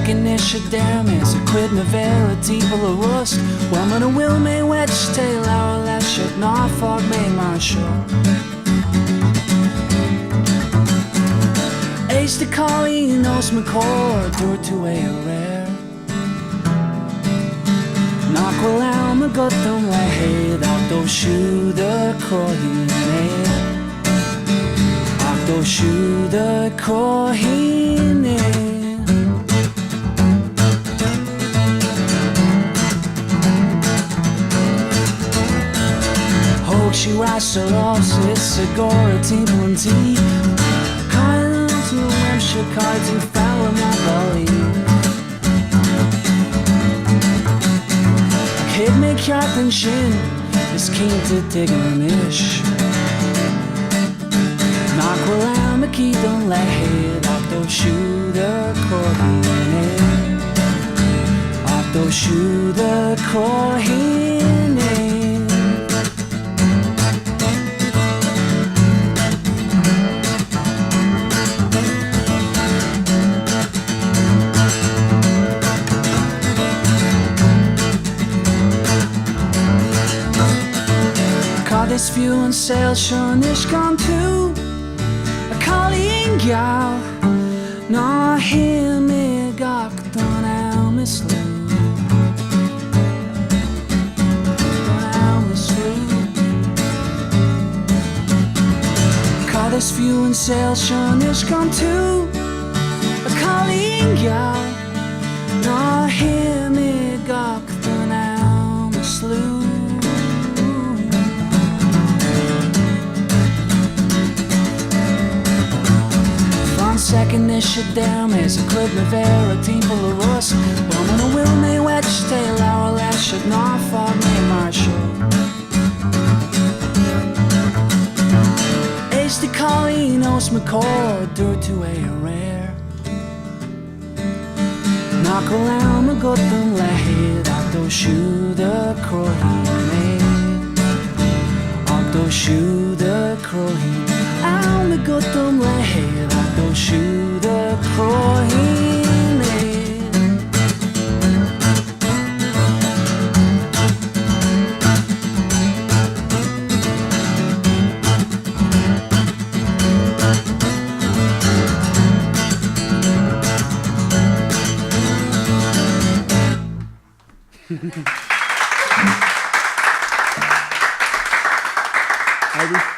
second ishe dermis a quid na vera people a rust woman a will me wedge tail our last shit not fog me marshal ace the collie knows my core door to a rare knock will out my gut them like hey that those shoe the coin do shoe the cohine Hope she wrestle off it's a gore table and tea Kyle to Hampshire cards and foul my belly Kid make Captain Shin is keen to dig an ish Knock will out my key don't let head off those shoe the cohine off those shoe the cohine Caught this fuel and sail shone ish gone too Colleen gal na him me gach don out me slew Caught this few and sail shone is gone too a Colleen gal na him me gach don out me slew Second ishe down is a club me vera team full of rust woman a will me wedge tail our last should not fog me marshal Ace the collie knows my core door to a rare knock around my gut them laid out those shoe the crohine out those shoe the crohine out my gut them laid out those shoe the crohine Heidi.